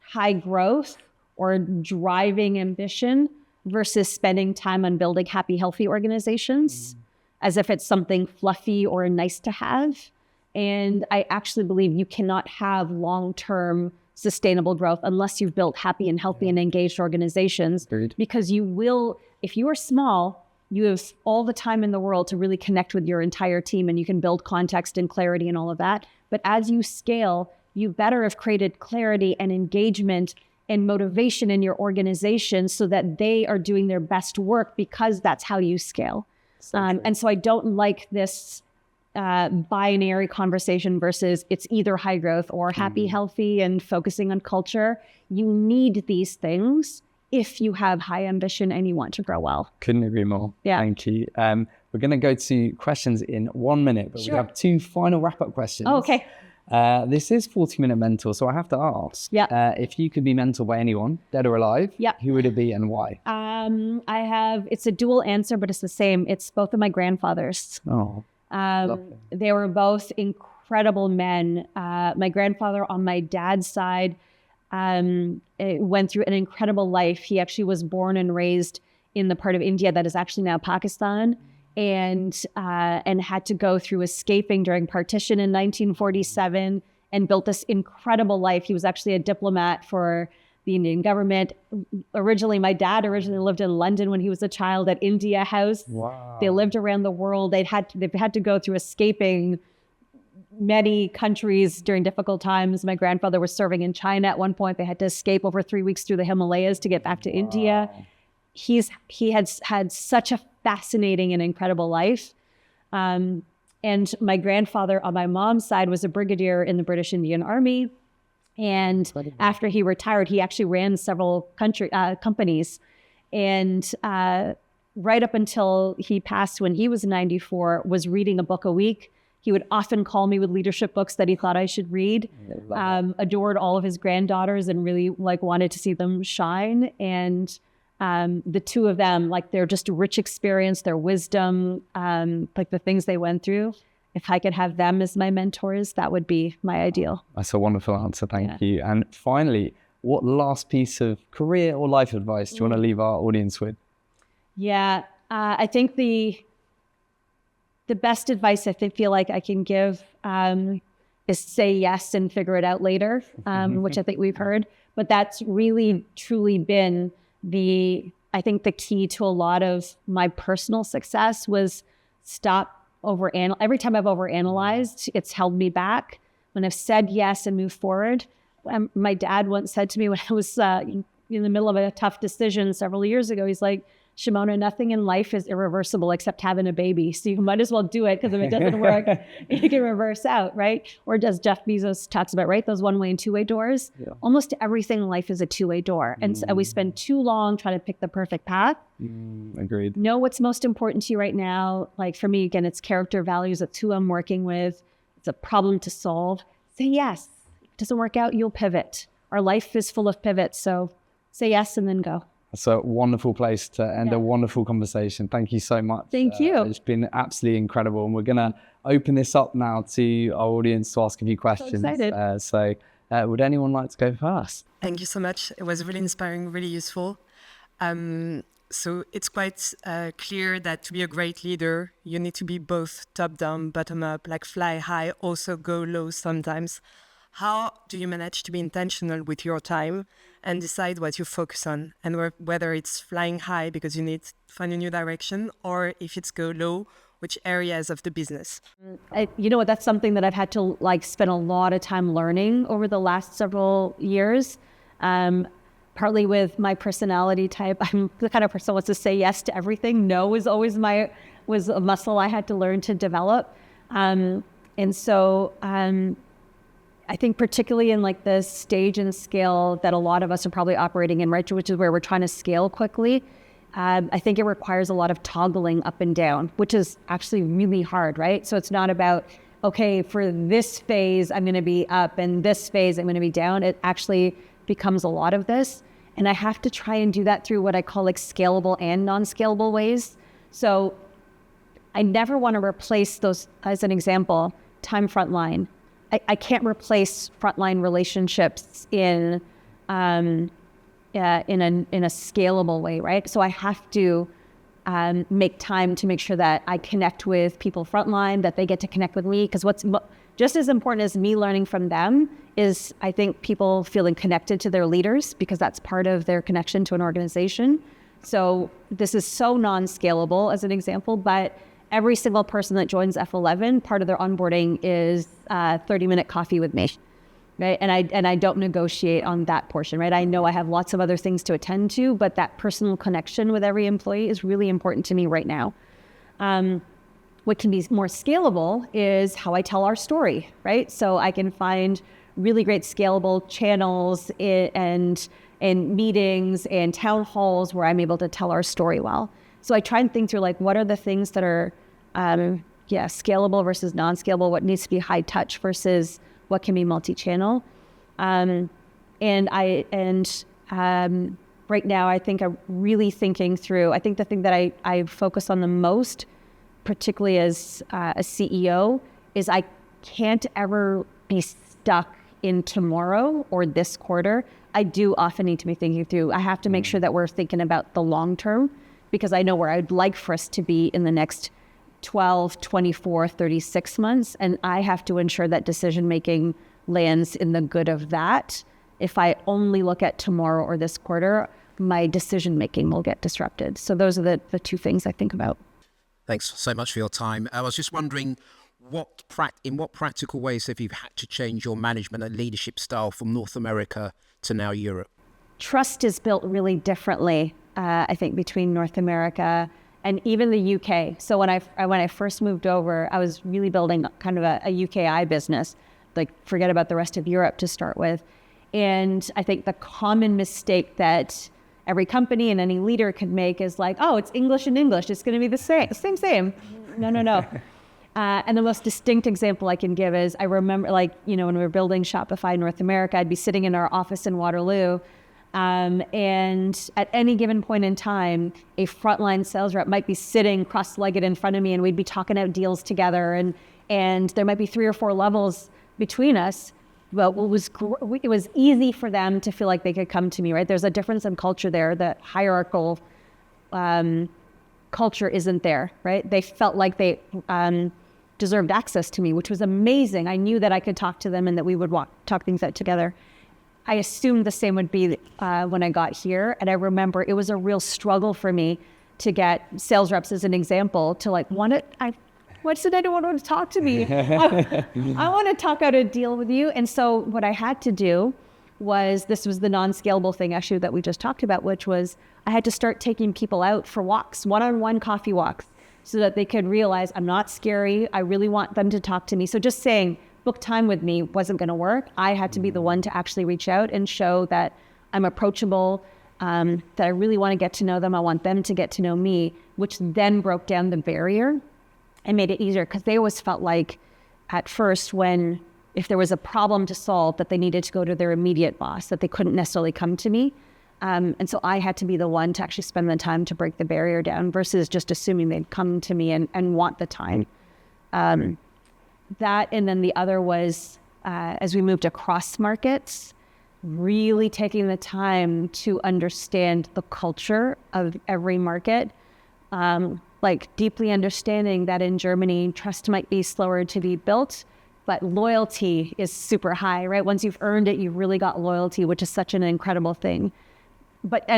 high growth or driving ambition versus spending time on building happy, healthy organizations as if it's something fluffy or nice to have. And I actually believe you cannot have long-term sustainable growth unless you've built happy and healthy and engaged organizations. Agreed. Because you will, if you are small, you have all the time in the world to really connect with your entire team and you can build context and clarity and all of that. But as you scale, you better have created clarity and engagement and motivation in your organization so that they are doing their best work because that's how you scale. And so I don't like this binary conversation versus it's either high growth or happy, healthy, and focusing on culture. You need these things if you have high ambition and you want to grow well. Couldn't agree more. Yeah. Thank you. We're going to go to questions in 1 minute, but Sure. we have two final wrap-up questions. Oh, okay. This is 40-minute mentor, so I have to ask, if you could be mentored by anyone, dead or alive, who would it be and why? It's a dual answer, but it's the same. It's both of my grandfathers. Oh, They were both incredible men. My grandfather on my dad's side went through an incredible life. He actually was born and raised in the part of India that is actually now Pakistan, and had to go through escaping during partition in 1947 and built this incredible life. He was actually a diplomat for the Indian government. My dad originally lived in London when he was a child at India House. wow. They lived around the world. They've had to go through escaping many countries during difficult times. My grandfather was serving in China at one point. They had to escape over 3 weeks through the Himalayas to get back to India. He had such a fascinating and incredible life. And my grandfather on my mom's side was a brigadier in the British Indian Army. And after he retired, he actually ran several companies. And right up until he passed when he was 94, was reading a book a week. He would often call me with leadership books that he thought I should read. Adored all of his granddaughters and really like wanted to see them shine. And the two of them, like their just rich experience, their wisdom, like the things they went through. If I could have them as my mentors, that would be my ideal. That's a wonderful answer. Thank you. And finally, what last piece of career or life advice do you want to leave our audience with? Yeah, I think the best advice I feel like I can give is say yes and figure it out later, which I think we've heard. But that's really, truly been I think the key to a lot of my personal success was every time I've overanalyzed, it's held me back. When I've said yes and moved forward, my dad once said to me when I was in the middle of a tough decision several years ago, he's like, Shimona, nothing in life is irreversible except having a baby. So you might as well do it, because if it doesn't work, you can reverse out, right? Or does Jeff Bezos talks about, right? Those one-way and two-way doors. Yeah. Almost everything in life is a two-way door. And so we spend too long trying to pick the perfect path. Agreed. Know what's most important to you right now. Like for me, again, it's character values. It's who I'm working with. It's a problem to solve. Say yes. If it doesn't work out, you'll pivot. Our life is full of pivots. So say yes and then go. It's a wonderful place to end a wonderful conversation. Thank you so much. Thank you. It's been absolutely incredible. And we're going to open this up now to our audience to ask a few questions. So excited. Would anyone like to go first? Thank you so much. It was really inspiring, really useful. So it's quite clear that to be a great leader, you need to be both top-down, bottom-up, like fly high, also go low sometimes. How do you manage to be intentional with your time and decide what you focus on, and whether it's flying high because you need to find a new direction, or if it's go low, which areas of the business? You know what, that's something that I've had to spend a lot of time learning over the last several years. Partly with my personality type. I'm the kind of person who wants to say yes to everything. No is always was a muscle I had to learn to develop. And so I think particularly in the stage and scale that a lot of us are probably operating in, right, which is where we're trying to scale quickly, I think it requires a lot of toggling up and down, which is actually really hard, right? So it's not about, okay, for this phase, I'm going to be up, and this phase, I'm going to be down. It actually becomes a lot of this. And I have to try and do that through what I call scalable and non-scalable ways. So I never want to replace those, as an example, time frontline. I can't replace frontline relationships in a scalable way, right? So I have to make time to make sure that I connect with people frontline, that they get to connect with me. Because what's just as important as me learning from them is, I think, people feeling connected to their leaders, because that's part of their connection to an organization. So this is so non-scalable as an example, but every single person that joins F11, part of their onboarding is 30-minute coffee with me, right? And I don't negotiate on that portion, right? I know I have lots of other things to attend to, but that personal connection with every employee is really important to me right now. What can be more scalable is how I tell our story, right? So I can find really great scalable channels and meetings and town halls where I'm able to tell our story well. So I try and think through what are the things that are scalable versus non-scalable, what needs to be high touch versus what can be multi-channel. Right now I think I'm really thinking through, I think the thing that I focus on the most, particularly as a CEO, is I can't ever be stuck in tomorrow or this quarter. I do often need to be thinking through, I have to make sure that we're thinking about the long term, because I know where I'd like for us to be in the next 12, 24, 36 months. And I have to ensure that decision-making lands in the good of that. If I only look at tomorrow or this quarter, my decision-making will get disrupted. So those are the two things I think about. Thanks so much for your time. I was just wondering, in what practical ways have you had to change your management and leadership style from North America to now Europe? Trust is built really differently, I think, between North America and even the UK. So when I first moved over, I was really building kind of a UKI business, forget about the rest of Europe to start with. And I think the common mistake that every company and any leader could make is like, oh, it's English and English. It's going to be the same. No. And the most distinct example I can give is I remember, like, when we were building Shopify North America, I'd be sitting in our office in Waterloo. And at any given point in time, a frontline sales rep might be sitting cross-legged in front of me, and we'd be talking out deals together. And there might be 3 or 4 levels between us. But it was easy for them to feel like they could come to me, right? There's a difference in culture there. The hierarchical culture isn't there, right? They felt like they deserved access to me, which was amazing. I knew that I could talk to them and that we would talk things out together. I assumed the same would be when I got here. And I remember it was a real struggle for me to get sales reps, as an example, to like, why does anyone want to talk to me? I want to talk out a deal with you. And so what I had to do this was the non-scalable thing actually that we just talked about, which was I had to start taking people out for walks, one-on-one coffee walks, so that they could realize I'm not scary. I really want them to talk to me. So just saying, book time with me wasn't going to work. I had to be the one to actually reach out and show that I'm approachable, that I really want to get to know them. I want them to get to know me, which then broke down the barrier and made it easier, because they always felt like at first if there was a problem to solve, that they needed to go to their immediate boss, that they couldn't necessarily come to me. And so I had to be the one to actually spend the time to break the barrier down versus just assuming they'd come to me and want the time. That, and then the other was, as we moved across markets, really taking the time to understand the culture of every market. Like deeply understanding that in Germany, trust might be slower to be built, but loyalty is super high, right? Once you've earned it, you've really got loyalty, which is such an incredible thing.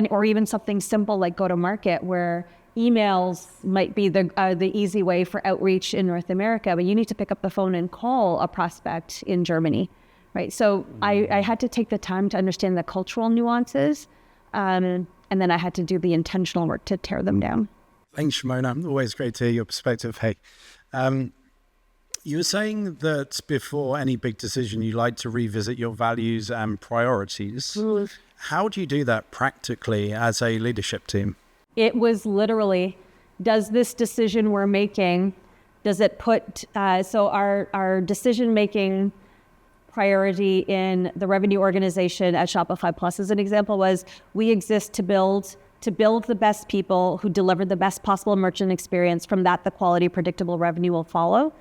Or even something simple like go to market, where emails might be the easy way for outreach in North America, but you need to pick up the phone and call a prospect in Germany, right? So I had to take the time to understand the cultural nuances, and then I had to do the intentional work to tear them down. Thanks, Shimona. Always great to hear your perspective. Hey, you were saying that before any big decision, you like to revisit your values and priorities. How do you do that practically as a leadership team? It was literally, does this decision we're making, does it put, so our decision-making priority in the revenue organization at Shopify Plus, as an example, was we exist to build the best people who deliver the best possible merchant experience. From that, the quality, predictable revenue will follow.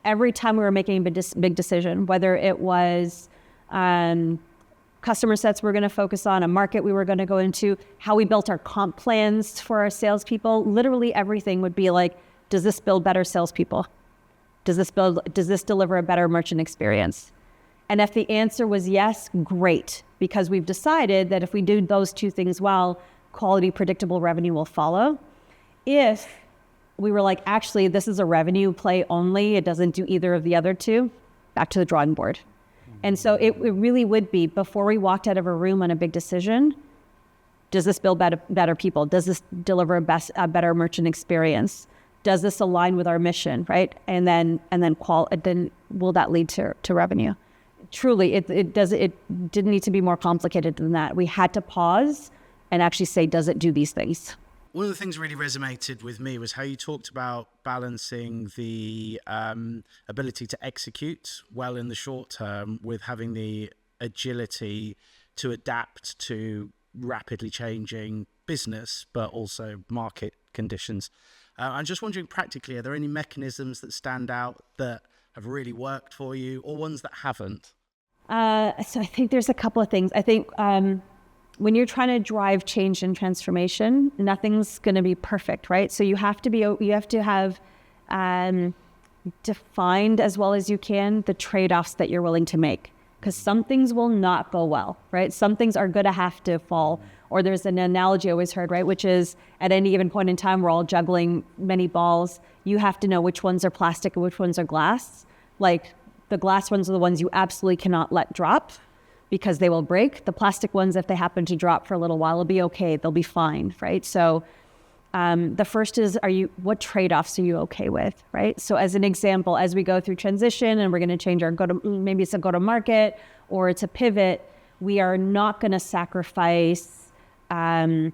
Every time we were making a big decision, whether it was customer sets we're going to focus on, a market we were going to go into, how we built our comp plans for our salespeople, literally everything would be like, does this build better salespeople? Does this deliver a better merchant experience? And if the answer was yes, great, because we've decided that if we do those two things well, quality, predictable revenue will follow. If we were like, actually, this is a revenue play only, it doesn't do either of the other two, back to the drawing board. And so it really would be, before we walked out of a room on a big decision, does this build better people? Does this deliver a better merchant experience? Does this align with our mission, right? And then will that lead to revenue? Truly, it didn't need to be more complicated than that. We had to pause and actually say, does it do these things? One of the things really resonated with me was how you talked about balancing the ability to execute well in the short term with having the agility to adapt to rapidly changing business, but also market conditions. I'm just wondering, practically, are there any mechanisms that stand out that have really worked for you, or ones that haven't? So I think there's a couple of things. I think when you're trying to drive change and transformation, nothing's going to be perfect, right? So you have to have defined as well as you can the trade-offs that you're willing to make, because some things will not go well, right? Some things are going to have to fall. Or there's an analogy I always heard, right? Which is, at any given point in time, we're all juggling many balls. You have to know which ones are plastic and which ones are glass. Like, the glass ones are the ones you absolutely cannot let drop, because they will break. The plastic ones, if they happen to drop for a little while, will be okay. They'll be fine, right? So the first is, what trade-offs are you okay with, right? So as an example, as we go through transition and we're going to change our maybe it's a go-to-market or it's a pivot, we are not going to sacrifice our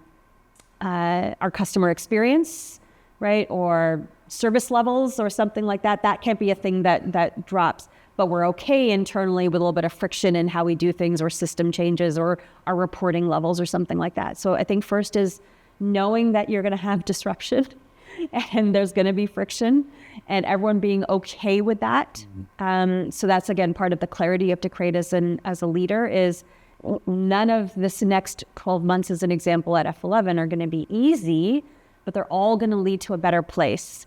customer experience, right? Or service levels or something like that. That can't be a thing that drops. But we're okay internally with a little bit of friction in how we do things or system changes or our reporting levels or something like that. So I think first is knowing that you're going to have disruption and there's going to be friction and everyone being okay with that. So that's, again, part of the clarity you have to create as a leader is none of this next 12 months, as an example, at F11 are going to be easy, but they're all going to lead to a better place.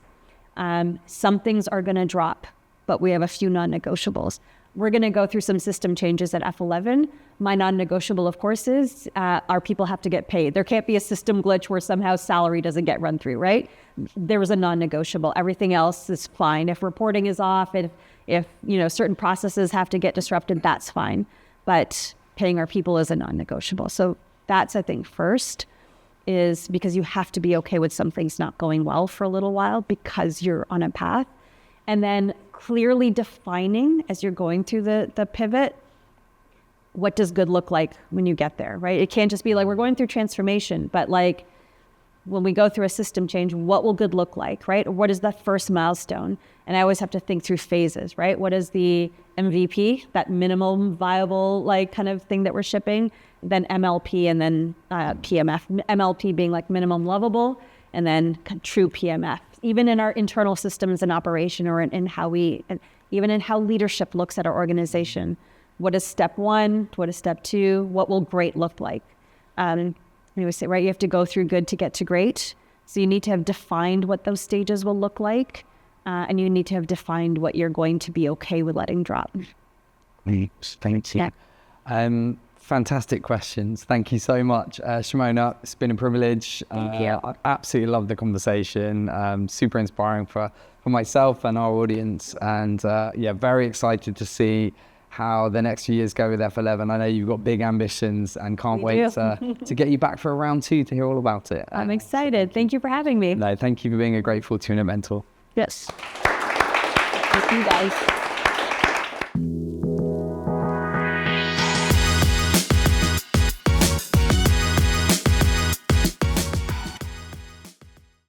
Some things are going to drop, but we have a few non-negotiables. We're going to go through some system changes at F11. My non-negotiable, of course, is our people have to get paid. There can't be a system glitch where somehow salary doesn't get run through, right? There was a non-negotiable. Everything else is fine. If reporting is off, if certain processes have to get disrupted, that's fine. But paying our people is a non-negotiable. So that's, I think, first, is because you have to be okay with some things not going well for a little while because you're on a path. And then clearly defining as you're going through the pivot, what does good look like when you get there, right? It can't just be like, we're going through transformation, but like when we go through a system change, what will good look like, right? What is the first milestone? And I always have to think through phases, right? What is the MVP, that minimum viable like kind of thing that we're shipping, then MLP and then PMF, MLP being like minimum lovable and then true PMF. Even in our internal systems and operation or in how even in how leadership looks at our organization. What is step one? What is step two? What will great look like? We always say, right, you have to go through good to get to great. So you need to have defined what those stages will look like. And you need to have defined what you're going to be okay with letting drop. Thank you. Yeah. Fantastic questions. Thank you so much, Shimona. It's been a privilege. Thank you. I absolutely love the conversation. Super inspiring for myself and our audience. And very excited to see how the next few years go with F11. I know you've got big ambitions and can't wait to get you back for a round two to hear all about it. I'm excited. Thank you for having me. No, thank you for being a great Fortuna mentor. Yes. Thank you, guys.